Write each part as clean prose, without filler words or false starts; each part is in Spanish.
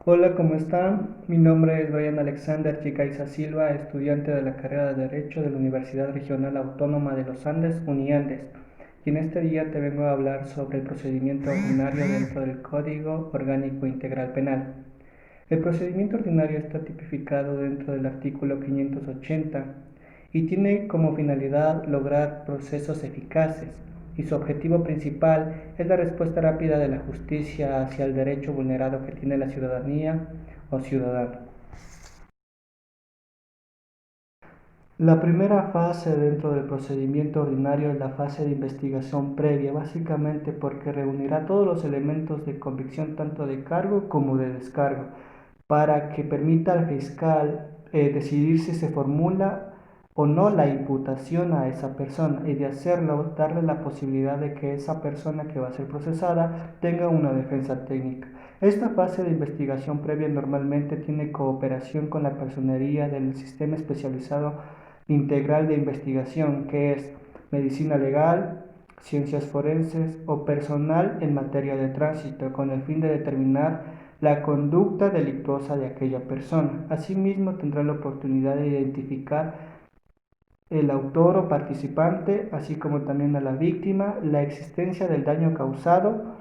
Hola, ¿cómo están? Mi nombre es Brian Alexander Chicaiza Silva, estudiante de la carrera de Derecho de la Universidad Regional Autónoma de los Andes, UNIANDES. Y en este día te vengo a hablar sobre el procedimiento ordinario dentro del Código Orgánico Integral Penal. El procedimiento ordinario está tipificado dentro del artículo 580 y tiene como finalidad lograr procesos eficaces, y su objetivo principal es la respuesta rápida de la justicia hacia el derecho vulnerado que tiene la ciudadanía o ciudadano. La primera fase dentro del procedimiento ordinario es la fase de investigación previa, básicamente porque reunirá todos los elementos de convicción tanto de cargo como de descargo, para que permita al fiscal decidir si se formula o no la imputación a esa persona, y de hacerlo darle la posibilidad de que esa persona que va a ser procesada tenga una defensa técnica. Esta fase de investigación previa normalmente tiene cooperación con la personería del sistema especializado integral de investigación, que es medicina legal, ciencias forenses o personal en materia de tránsito, con el fin de determinar la conducta delictuosa de aquella persona. Asimismo, tendrá la oportunidad de identificar el autor o participante, así como también a la víctima, la existencia del daño causado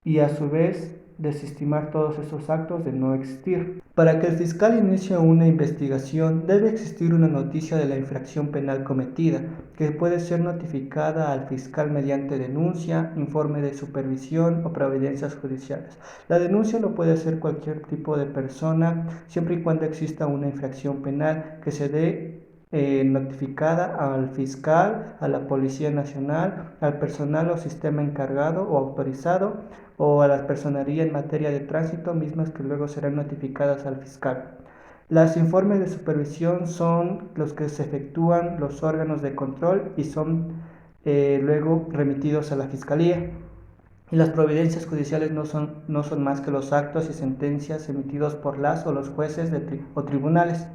y a su vez desestimar todos esos actos de no existir. Para que el fiscal inicie una investigación debe existir una noticia de la infracción penal cometida, que puede ser notificada al fiscal mediante denuncia, informe de supervisión o providencias judiciales. La denuncia lo puede hacer cualquier tipo de persona, siempre y cuando exista una infracción penal que se dé notificada al fiscal, a la Policía Nacional, al personal o sistema encargado o autorizado, o a la personería en materia de tránsito, mismas que luego serán notificadas al fiscal. Los informes de supervisión son los que se efectúan los órganos de control y son luego remitidos a la fiscalía. Y las providencias judiciales no son más que los actos y sentencias emitidos por las o los jueces o tribunales.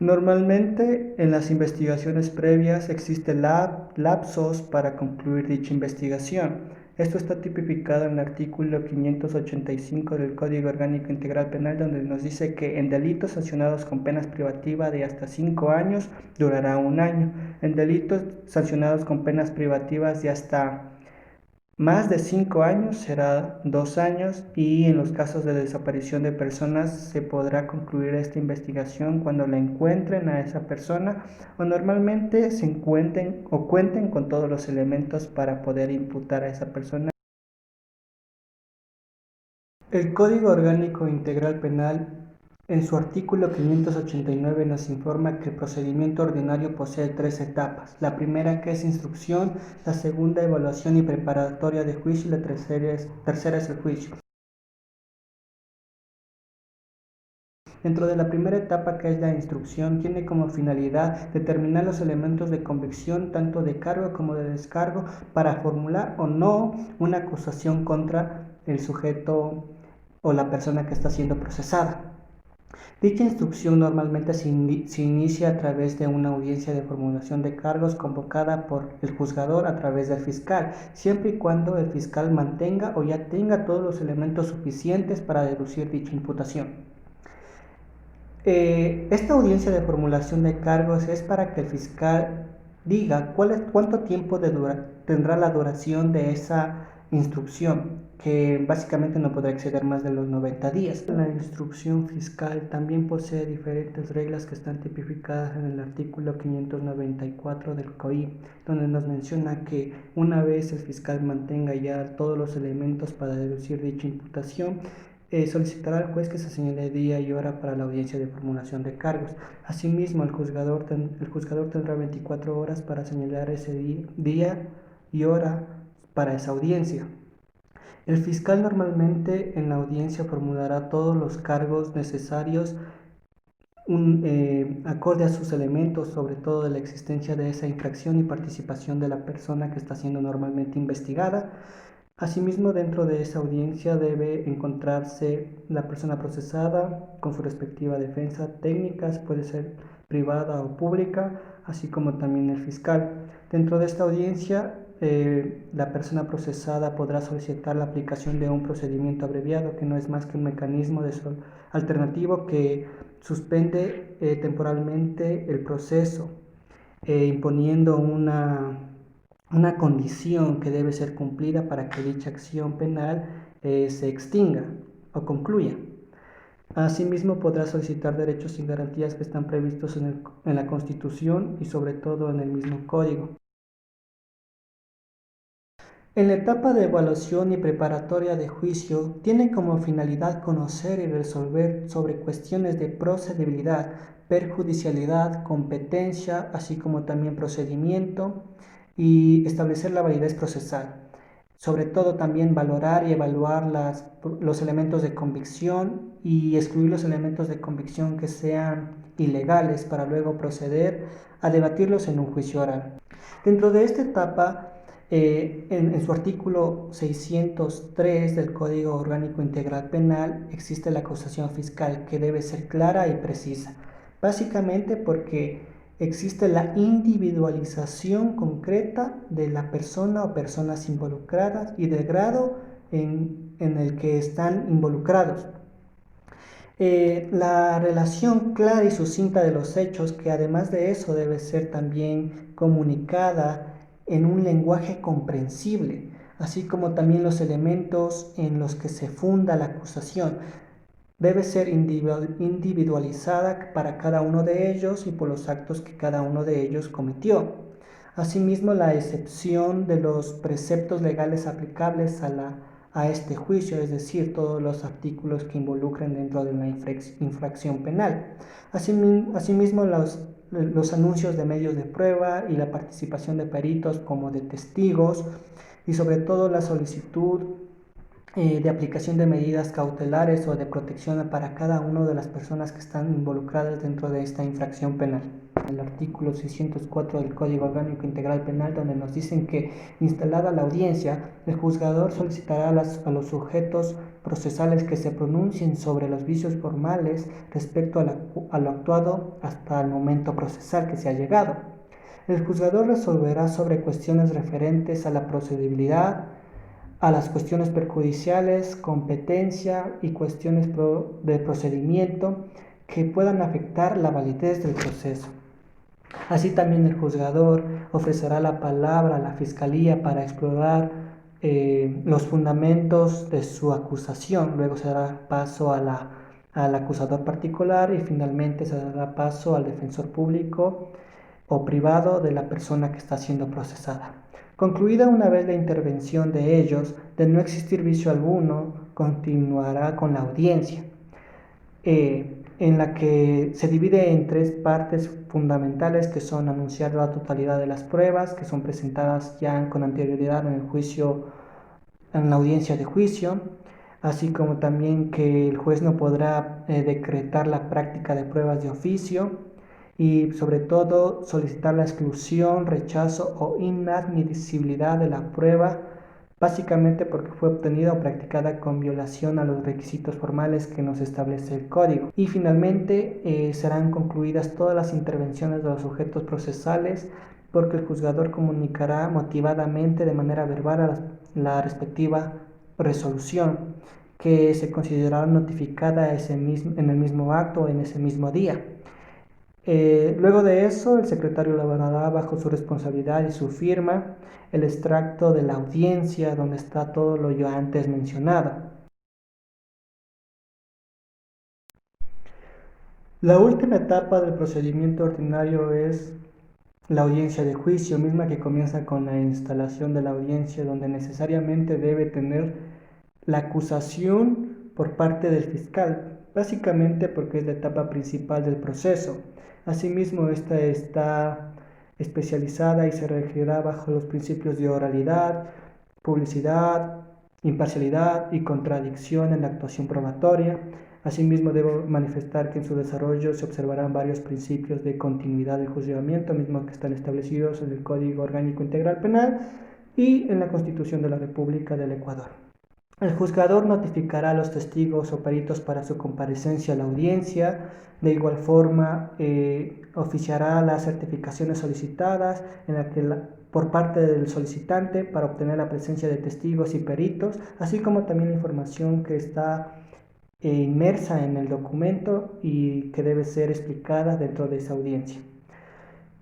Normalmente en las investigaciones previas existen lapsos para concluir dicha investigación. Esto está tipificado en el artículo 585 del Código Orgánico Integral Penal, donde nos dice que en delitos sancionados con penas privativas de hasta 5 años durará 1 año. En delitos sancionados con penas privativas de hasta más de 5 años será 2 años, y en los casos de desaparición de personas se podrá concluir esta investigación cuando la encuentren a esa persona, o normalmente se encuentren o cuenten con todos los elementos para poder imputar a esa persona. El Código Orgánico Integral Penal, en su artículo 589, nos informa que el procedimiento ordinario posee 3 etapas. La primera, que es instrucción; la segunda, evaluación y preparatoria de juicio; y la tercera es el juicio. Dentro de la primera etapa, que es la instrucción, tiene como finalidad determinar los elementos de convicción tanto de cargo como de descargo para formular o no una acusación contra el sujeto o la persona que está siendo procesada. Dicha instrucción normalmente se inicia a través de una audiencia de formulación de cargos convocada por el juzgador a través del fiscal, siempre y cuando el fiscal mantenga o ya tenga todos los elementos suficientes para deducir dicha imputación. Esta audiencia de formulación de cargos es para que el fiscal diga cuánto tiempo tendrá la duración de esa instrucción, que básicamente no podrá exceder más de los 90 días. La instrucción fiscal también posee diferentes reglas que están tipificadas en el artículo 594 del COI, donde nos menciona que una vez el fiscal mantenga ya todos los elementos para deducir dicha imputación, solicitará al juez que se señale día y hora para la audiencia de formulación de cargos. Asimismo, el juzgador tendrá 24 horas para señalar ese día y hora para esa audiencia. El fiscal normalmente en la audiencia formulará todos los cargos necesarios acorde a sus elementos, sobre todo de la existencia de esa infracción y participación de la persona que está siendo normalmente investigada. Asimismo, dentro de esa audiencia debe encontrarse la persona procesada con su respectiva defensa técnicas, puede ser privada o pública, así como también el fiscal. Dentro de esta audiencia la persona procesada podrá solicitar la aplicación de un procedimiento abreviado, que no es más que un mecanismo alternativo que suspende temporalmente el proceso, imponiendo una condición que debe ser cumplida para que dicha acción penal se extinga o concluya. Asimismo, podrá solicitar derechos y garantías que están previstos en la Constitución y sobre todo en el mismo Código. En la etapa de evaluación y preparatoria de juicio, tiene como finalidad conocer y resolver sobre cuestiones de procedibilidad, perjudicialidad, competencia, así como también procedimiento y establecer la validez procesal. Sobre todo también valorar y evaluar los elementos de convicción y excluir los elementos de convicción que sean ilegales para luego proceder a debatirlos en un juicio oral. Dentro de esta etapa, en su artículo 603 del Código Orgánico Integral Penal existe la acusación fiscal que debe ser clara y precisa, básicamente porque existe la individualización concreta de la persona o personas involucradas y del grado en el que están involucrados. La relación clara y sucinta de los hechos, que además de eso debe ser también comunicada en un lenguaje comprensible, así como también los elementos en los que se funda la acusación. Debe ser individualizada para cada uno de ellos y por los actos que cada uno de ellos cometió. Asimismo, la excepción de los preceptos legales aplicables a este juicio, es decir, todos los artículos que involucren dentro de una infracción penal. Asimismo, los anuncios de medios de prueba y la participación de peritos como de testigos y sobre todo la solicitud de aplicación de medidas cautelares o de protección para cada una de las personas que están involucradas dentro de esta infracción penal. El artículo 604 del Código Orgánico Integral Penal, donde nos dicen que, instalada la audiencia, el juzgador solicitará a los sujetos procesales que se pronuncien sobre los vicios formales respecto a lo actuado hasta el momento procesal que se ha llegado. El juzgador resolverá sobre cuestiones referentes a la procedibilidad, a las cuestiones perjudiciales, competencia y cuestiones de procedimiento que puedan afectar la validez del proceso. Así también el juzgador ofrecerá la palabra a la fiscalía para explorar los fundamentos de su acusación. Luego se dará paso al acusador particular y finalmente se dará paso al defensor público o privado de la persona que está siendo procesada. Concluida una vez la intervención de ellos, de no existir vicio alguno, continuará con la audiencia, en la que se divide en tres partes fundamentales, que son anunciar la totalidad de las pruebas que son presentadas ya con anterioridad en el juicio, en la audiencia de juicio, así como también que el juez no podrá decretar la práctica de pruebas de oficio, y sobre todo solicitar la exclusión, rechazo o inadmisibilidad de la prueba, básicamente porque fue obtenida o practicada con violación a los requisitos formales que nos establece el código. Y finalmente serán concluidas todas las intervenciones de los sujetos procesales, porque el juzgador comunicará motivadamente de manera verbal la respectiva resolución, que se considerará notificada en el mismo acto o en ese mismo día. Luego de eso, el secretario elaborará bajo su responsabilidad y su firma el extracto de la audiencia, donde está todo lo yo antes mencionado. La última etapa del procedimiento ordinario es la audiencia de juicio, misma que comienza con la instalación de la audiencia, donde necesariamente debe tener la acusación por parte del fiscal, básicamente porque es la etapa principal del proceso. Asimismo, esta está especializada y se regirá bajo los principios de oralidad, publicidad, imparcialidad y contradicción en la actuación probatoria. Asimismo, debo manifestar que en su desarrollo se observarán varios principios de continuidad del juzgamiento, mismos que están establecidos en el Código Orgánico Integral Penal y en la Constitución de la República del Ecuador. El juzgador notificará a los testigos o peritos para su comparecencia a la audiencia. De igual forma, oficiará las certificaciones solicitadas, en la que por parte del solicitante para obtener la presencia de testigos y peritos, así como también la información que está inmersa en el documento y que debe ser explicada dentro de esa audiencia.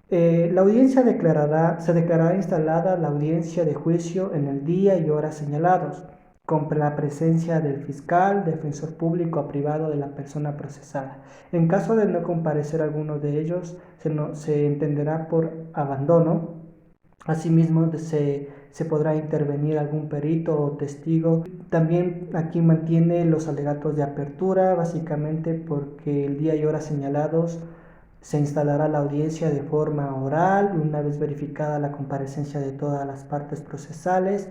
La audiencia se declarará instalada la audiencia de juicio en el día y hora señalados, con la presencia del fiscal, defensor público o privado de la persona procesada. En caso de no comparecer alguno de ellos, se entenderá por abandono. Asimismo, se podrá intervenir algún perito o testigo. También aquí mantiene los alegatos de apertura, básicamente porque el día y hora señalados se instalará la audiencia de forma oral, una vez verificada la comparecencia de todas las partes procesales.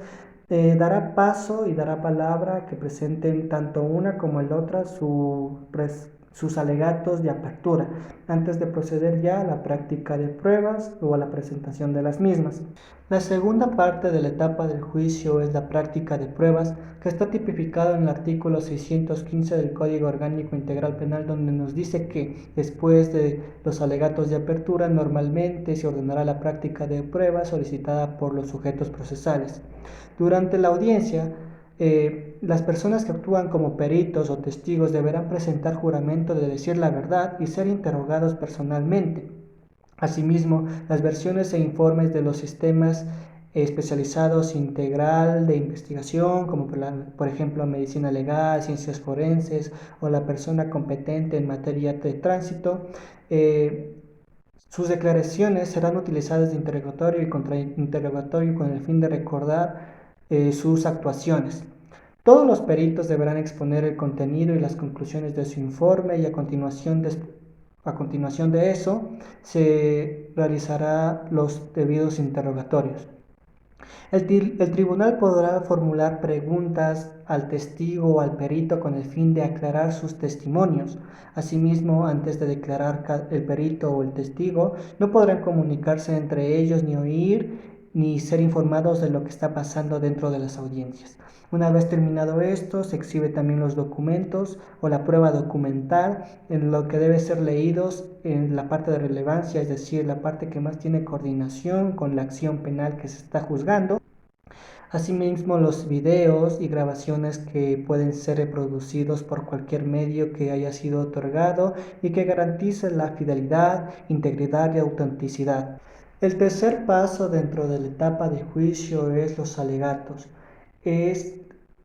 Dará paso y dará palabra que presenten tanto una como la otra sus alegatos de apertura, antes de proceder ya a la práctica de pruebas o a la presentación de las mismas. La segunda parte de la etapa del juicio es la práctica de pruebas, que está tipificado en el artículo 615 del Código Orgánico Integral Penal, donde nos dice que después de los alegatos de apertura normalmente se ordenará la práctica de pruebas solicitada por los sujetos procesales. Durante la audiencia, las personas que actúan como peritos o testigos deberán presentar juramento de decir la verdad y ser interrogados personalmente. Asimismo, las versiones e informes de los sistemas especializados integral de investigación, como por ejemplo medicina legal, ciencias forenses o la persona competente en materia de tránsito, sus declaraciones serán utilizadas de interrogatorio y contrainterrogatorio con el fin de recordar sus actuaciones. Todos los peritos deberán exponer el contenido y las conclusiones de su informe y a continuación de eso se realizará los debidos interrogatorios. El tribunal podrá formular preguntas al testigo o al perito con el fin de aclarar sus testimonios. Asimismo, antes de declarar el perito o el testigo, no podrán comunicarse entre ellos ni oír ni ser informados de lo que está pasando dentro de las audiencias. Una vez terminado esto, se exhibe también los documentos o la prueba documental en lo que debe ser leídos en la parte de relevancia, es decir, la parte que más tiene coordinación con la acción penal que se está juzgando. Asimismo, los videos y grabaciones que pueden ser reproducidos por cualquier medio que haya sido otorgado y que garantice la fidelidad, integridad y autenticidad. El tercer paso dentro de la etapa de juicio es los alegatos. Es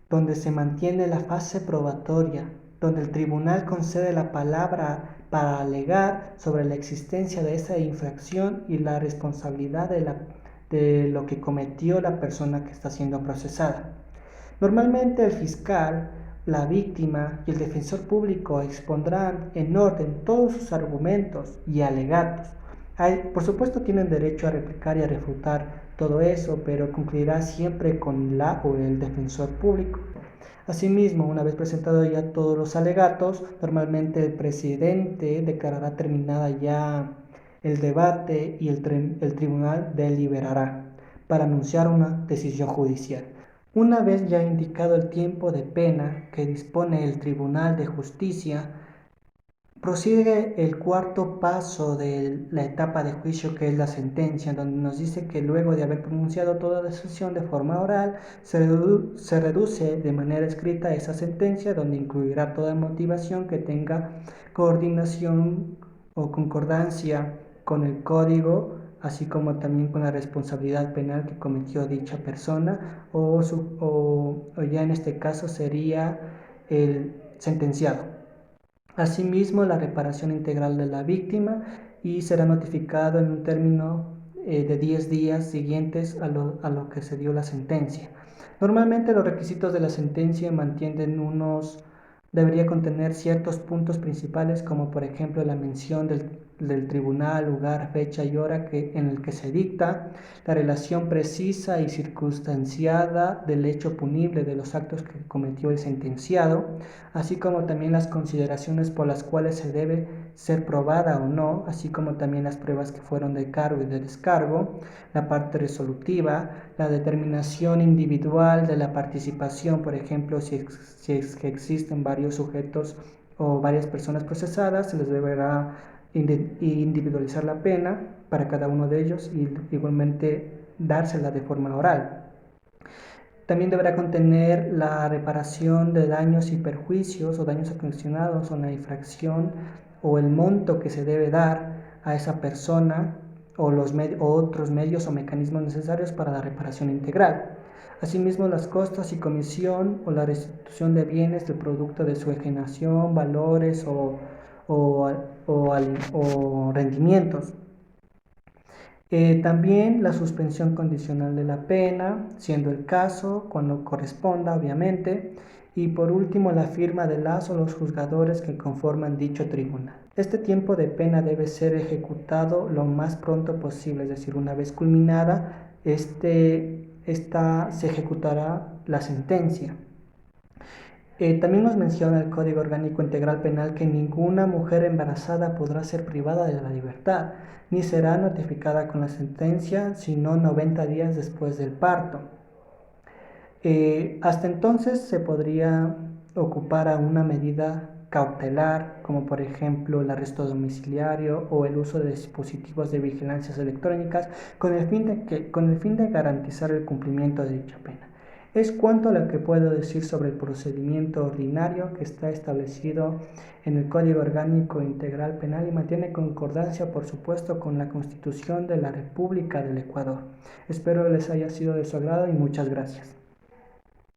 donde se mantiene la fase probatoria, donde el tribunal concede la palabra para alegar sobre la existencia de esa infracción y la responsabilidad de lo que cometió la persona que está siendo procesada. Normalmente el fiscal, la víctima y el defensor público expondrán en orden todos sus argumentos y alegatos. Por supuesto tienen derecho a replicar y a refutar todo eso, pero concluirá siempre con la o el defensor público. Asimismo, una vez presentados ya todos los alegatos, normalmente el presidente declarará terminada ya el debate y el tribunal deliberará para anunciar una decisión judicial. Una vez ya indicado el tiempo de pena que dispone el Tribunal de Justicia, prosigue el cuarto paso de la etapa de juicio, que es la sentencia, donde nos dice que luego de haber pronunciado toda la decisión de forma oral, se reduce de manera escrita esa sentencia, donde incluirá toda motivación que tenga coordinación o concordancia con el código, así como también con la responsabilidad penal que cometió dicha persona, o ya en este caso sería el sentenciado. Asimismo, la reparación integral de la víctima y será notificado en un término de 10 días siguientes a lo que se dio la sentencia. Normalmente los requisitos de la sentencia debería contener ciertos puntos principales, como por ejemplo la mención del tribunal, lugar, fecha y hora en el que se dicta, la relación precisa y circunstanciada del hecho punible de los actos que cometió el sentenciado, así como también las consideraciones por las cuales se debe ser probada o no, así como también las pruebas que fueron de cargo y de descargo, la parte resolutiva, la determinación individual de la participación, por ejemplo, si es que existen varios sujetos o varias personas procesadas, se les deberá individualizar la pena para cada uno de ellos y igualmente dársela de forma oral. También deberá contener la reparación de daños y perjuicios o daños ocasionados o la infracción o el monto que se debe dar a esa persona o otros medios o mecanismos necesarios para la reparación integral. Asimismo, las costas y comisión o la restitución de bienes del producto de su enajenación, valores o rendimientos. También la suspensión condicional de la pena, siendo el caso, cuando corresponda, obviamente. Y por último, la firma de las o los juzgadores que conforman dicho tribunal. Este tiempo de pena debe ser ejecutado lo más pronto posible, es decir, una vez culminada, se ejecutará la sentencia. También nos menciona el Código Orgánico Integral Penal que ninguna mujer embarazada podrá ser privada de la libertad, ni será notificada con la sentencia, sino 90 días después del parto. Hasta entonces se podría ocupar a una medida cautelar, como por ejemplo el arresto domiciliario o el uso de dispositivos de vigilancia electrónicas, con el fin de garantizar el cumplimiento de dicha pena. Es cuanto lo que puedo decir sobre el procedimiento ordinario que está establecido en el Código Orgánico Integral Penal y mantiene concordancia, por supuesto, con la Constitución de la República del Ecuador. Espero les haya sido de su agrado y muchas gracias.